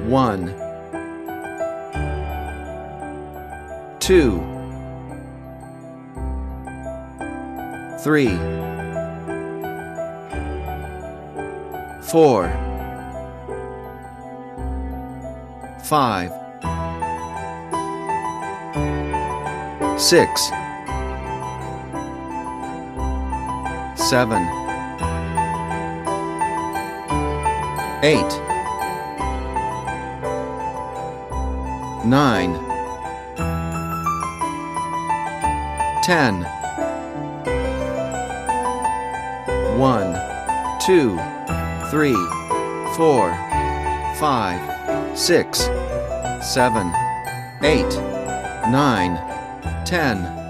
1, 2, 3, 4, 5, 6, 7, 8, 9, 10, 1, 2, 3, 4, 5, 6, 7, 8, 9, 10.